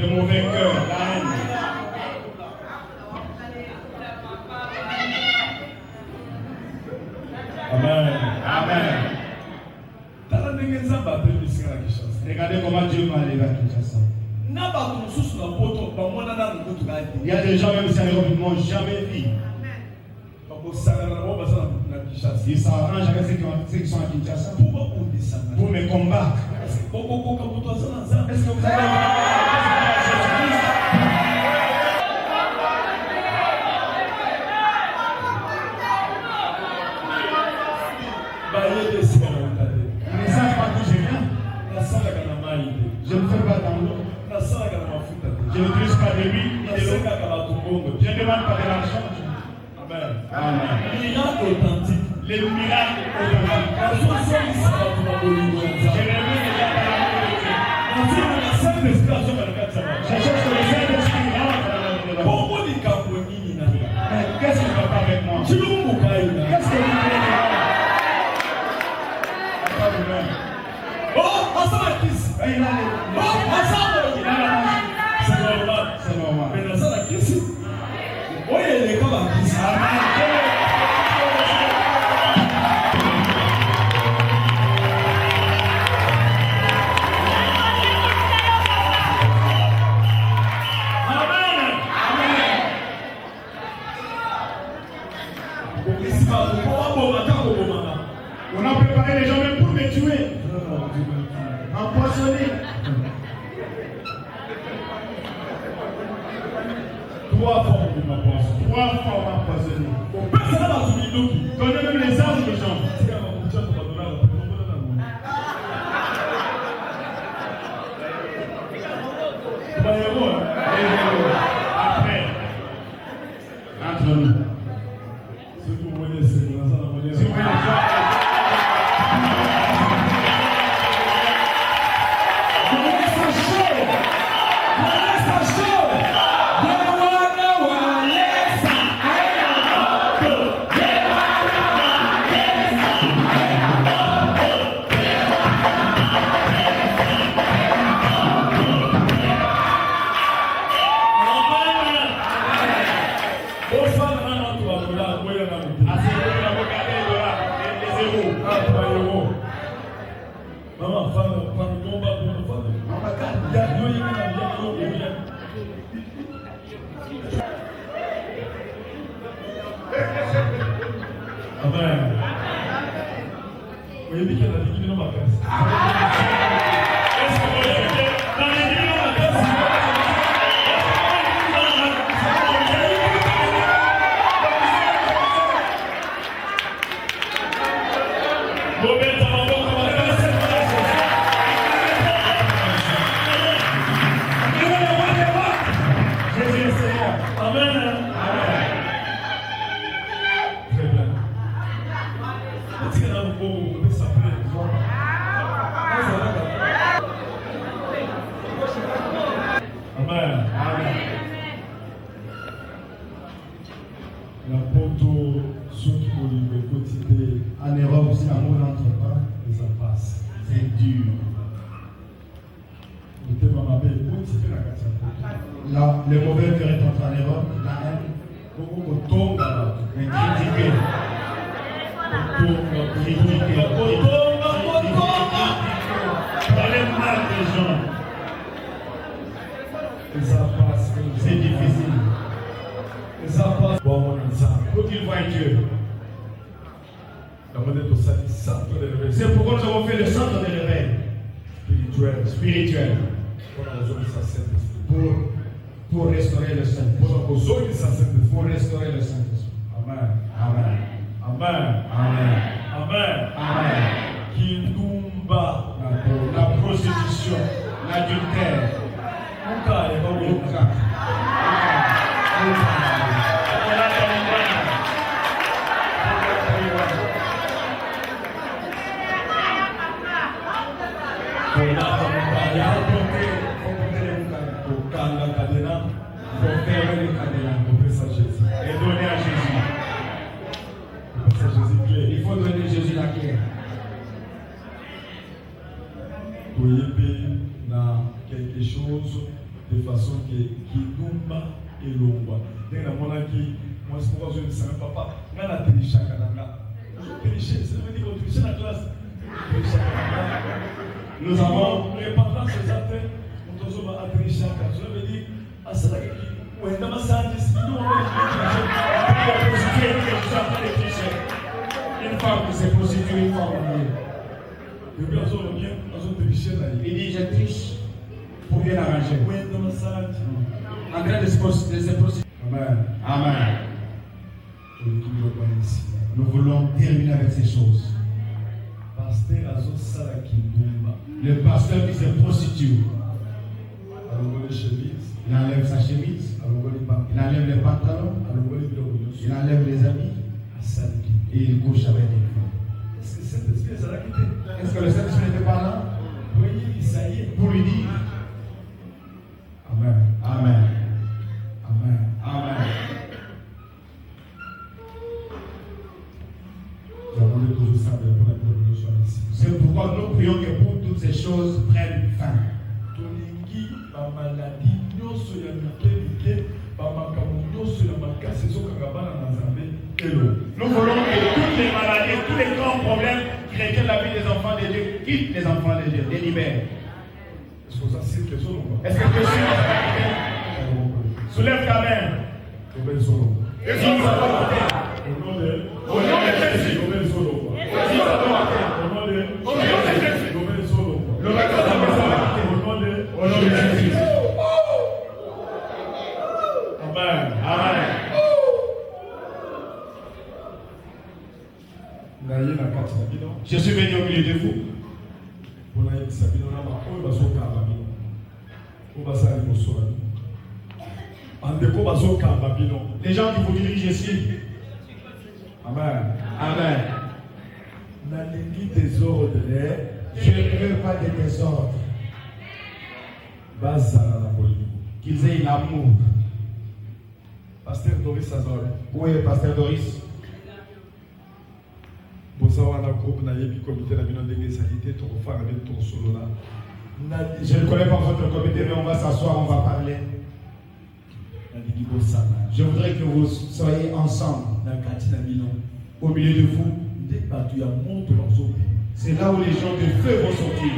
Le mauvais cœur, la haine. Amen. Amen. Regardez comment Dieu va aller vers Kinshasa. Il y a des gens même qui ne m'ont jamais vu. Ils s'arrangent avec ceux qui sont à Kinshasa pour me combattre. Est-ce que vous avez ils ne savent pas d'où je viens. Je ne fais pas dans l'eau. Je n'utilise pas de l'huile ni de l'eau. Je ne demande pas de l'argent. Amen. Amen. Miracle authentique. Les miracles authentiques. Je l'ai vu déjà dans la vérité. Je cherche le Saint-Esprit rentre dans la vérité. Mais qu'est-ce qui ne va pas avec moi? Qu'est-ce que vous voulez? Oh, Asamakis! C'est normal. C'est normal. Mais dans ça, la question. Oui, il est comme un kiss. Amen. On a préparé les gens même pour me tuer. Empoisonné. 3 fois on m'empoisonne. 3 fois on m'empoisonné. On connaît même les armes de gens. Après, entre nous. Si vous voulez, c'est pour ça la monnaie. Si vous voulez, Amen. Vous avez dit qu'il y a des guinées dans ma classe. Est-ce que vous avez dit dans les guinées dans ma classe? en Europe, si l'amour n'entre pas, ça passe. c'est dur. Là, le mauvais cœur est entré en Europe, la haine, mais critiquer. Parler mal des gens. C'est difficile. Faut qu'il voie Dieu. C'est pourquoi nous avons fait le centre de réveil spirituel pour restaurer le Saint-Esprit. Pour restaurer le Saint-Esprit. Amen. Amen. Amen. Amen. Amen. Amen. Kindumba. La prostitution, l'adultère. Et donner à Jésus. Il faut donner Jésus la clé. Quelque chose de façon que Kinumba et Longwa. Dès que moi, je me dis, papa, je vais télécharger Kananga. Je vais télécharger, ça veut dire qu'on télécharge la classe. Nous avons pendant ces affaires, nous devons télécharger. Ça veut dire, à ça, où est-ce que nous une femme qui s'est prostituée, une femme mariée. Il dit, je triche pour bien arranger. En train de se prostituer. Amen. Amen. Nous voulons terminer avec ces choses. Le pasteur qui se prostitue, il enlève sa chemise, il enlève les pantalons, il enlève les habits et il couche avec une femme. Est-ce que le Saint-Esprit n'était pas là pour lui dire Amen, Amen, Amen, Amen. C'est pourquoi nous prions que pour toutes ces choses prennent fin. Nous voulons que toutes les maladies, tous les grands problèmes qui retiennent la vie des enfants de Dieu quittent les enfants de Dieu, les libèrent. Est-ce que tu es sûr? Soulève ta main. Et si nous avons au nom de Jésus. Au nom de Jésus. Au nom de Jésus. Amen. Amen. Je suis venu au milieu de vous. Les gens qui vous dirigent ici. Amen. Amen. Je ne veux pas de désordre. Qu'ils aient l'amour. Pasteur Doris Azor. Où est Pasteur Doris? Je ne connais pas votre comité, mais on va s'asseoir, on va parler. Je voudrais que vous soyez ensemble au milieu de vous. C'est là où les gens de feu vont sortir.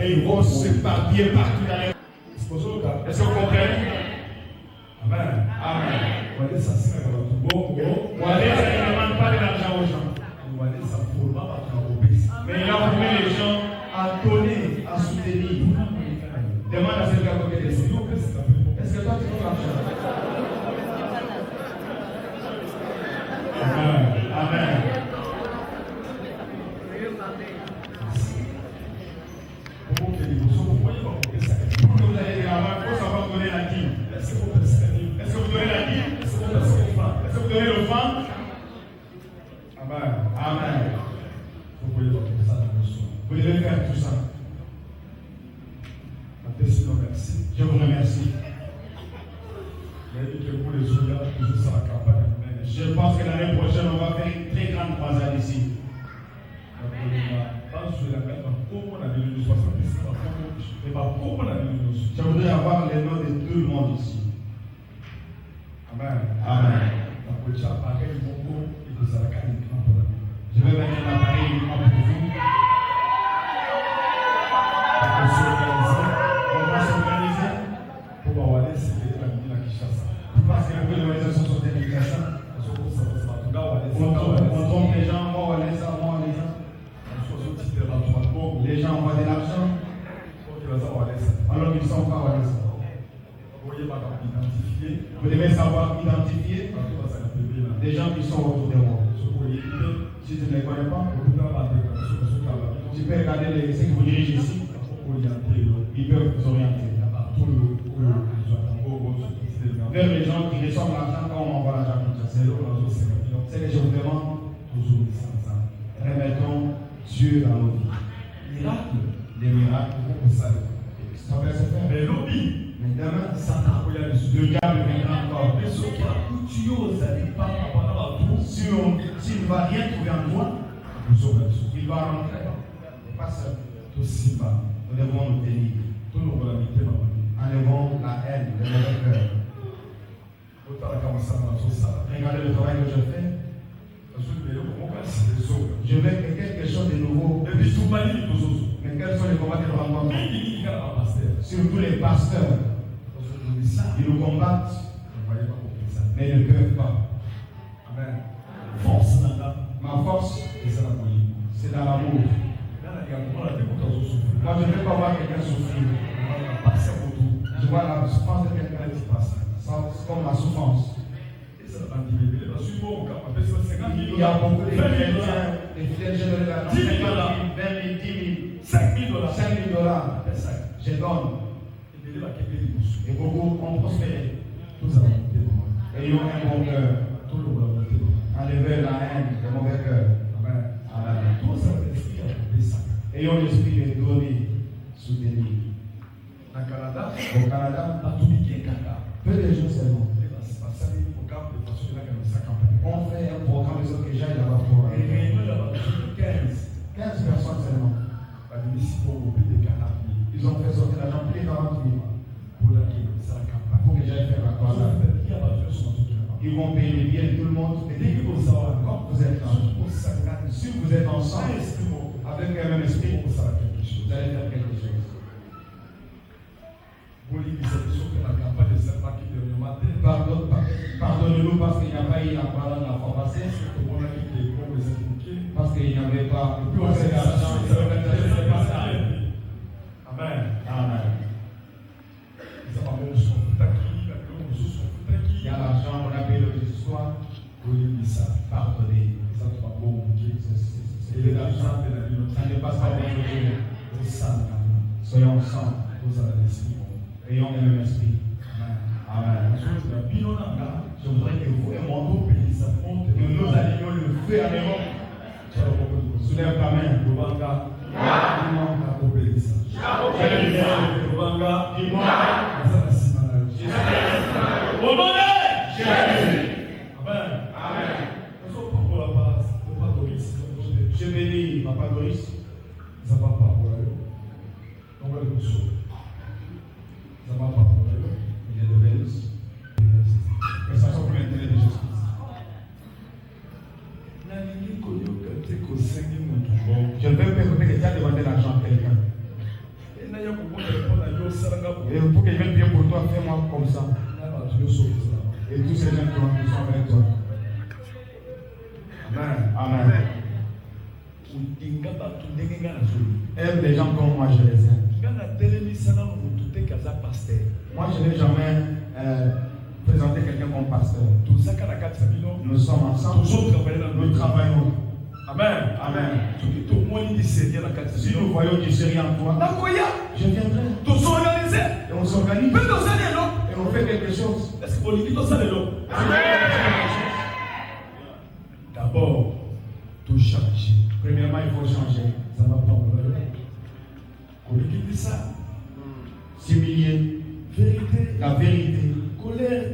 Et ils vont s'éparpiller partout dans les... Est-ce que vous comprenez? Amen. Amen. Ça ne demande pas de l'argent aux gens. Mais il a formé les gens à donner, à soutenir. Demande à celui qui a côté de vous. Est-ce que toi tu veux l'argent? Amen. Amen. Vous allez dire, il faut savoir donner la dîme. Est-ce que vous donnez la dîme? Est-ce que vous donnez le vent? Amen. Amen. Vous devez faire tout ça. Je vous remercie. Je pense que l'année prochaine, on va faire une très grande croisade ici. Je voudrais avoir les noms de tout le monde ici. Amen. Amen. Je vais mettre l'appareil uniquement pour vous. On va s'organiser pour parce que les organisations sont efficaces. On trompe les gens, on les gens. Les gens envoient de l'argent alors qu'ils ne sont pas à l'aise. Vous devez savoir identifier des gens qui sont autour de moi. Si tu ne les connais pas, tu peux regarder ceux qui vous dirigent ici. Ils peuvent vous orienter. Vers les gens qui reçoivent l'argent quand on envoie l'argent comme ça. C'est que je vous demande, remettons Dieu dans nos vies. Les miracles, ça va se faire. Mais demain, le diable viendra encore. S'il ne va rien trouver en toi, il va rentrer. Pas seul. Nous devons nous tenir. Enlevons la haine, le mauvais cœur. Regardez le travail que je fais. Je veux que quelque chose de nouveau. Mais quels sont les combats que nous rencontrons? Surtout les pasteurs. Ils nous combattent, mais ils ne peuvent pas. Amen. Ma force, c'est dans l'amour. Moi, je ne veux pas voir quelqu'un souffrir. Je vois la souffrance de quelqu'un qui passe. C'est comme la souffrance. Il y a beaucoup de fidèles, j'ai donné la 10 000 $, 20 000, 10 000, 5 000 $. 5 000 $. Je donne. Et beaucoup ont prospéré. Ayons un bon cœur. Enlevez la haine, le mauvais cœur. Amen. Ayons l'esprit de donner, soutenir. Au Canada, peu de gens seulement. On fait un programme que j'aille là-bas pour 15 personnes seulement. Ils ont fait sortir l'argent plus de 40 000 pour que j'aille faire la croix là. Ils vont payer les billets de tout le monde. Et quand vous êtes là, si vous êtes ensemble, avec le même esprit, vous allez faire quelque chose. Pardonnez-nous parce qu'il n'y a pas eu la parole de la fois passée. Parce qu'il n'y avait pas assez d'argent. Amen. Amen. Il y a l'argent, on a payé le histoire. Pardonnez. C'est l'argent. Ça ne passe pas bien le Dieu. Soyons ensemble. Ayons le même esprit. Amen. Je voudrais que vous et moi, que nous allions le feu à l'Europe. Soulève ta main. Je bénis Papa Doris. Il est de Vénus. Que ça soit pour l'intérêt de Jésus. Je ne veux pas écouter que tu as demandé l'argent à quelqu'un. Et pour qu'il vienne bien pour toi, fais-moi comme ça. Et tous ces gens qui sont avec toi. Amen. Amen. Aime les gens comme moi, je les aime. Moi, je n'ai jamais présenté quelqu'un comme pasteur. Nous sommes ensemble. Nous travaillons. Amen. Amen. Si nous voyons du sérieux en toi, je viendrai. Et on s'organise. Et on fait quelque chose. D'abord, tout changer. Premièrement, il faut changer. Ça va pas S'humilier. Vérité. La vérité. Colère.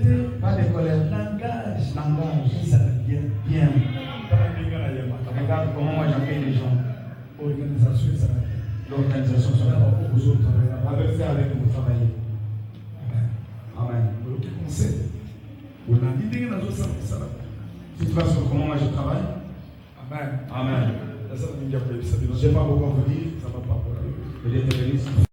Pas de colère. Langage. Ça va bien. Bien. Regarde comment moi j'accueille les gens. Organisation, ça va bien. L'organisation, ça va bien. Avec ça, avec vous travailler. Amen. Si tu vas sur comment moi je travaille. Amen. Amen. Je ne sais pas Je n'ai pas beaucoup à vous dire. Ça va pas pour la Que Dieu te bénisse.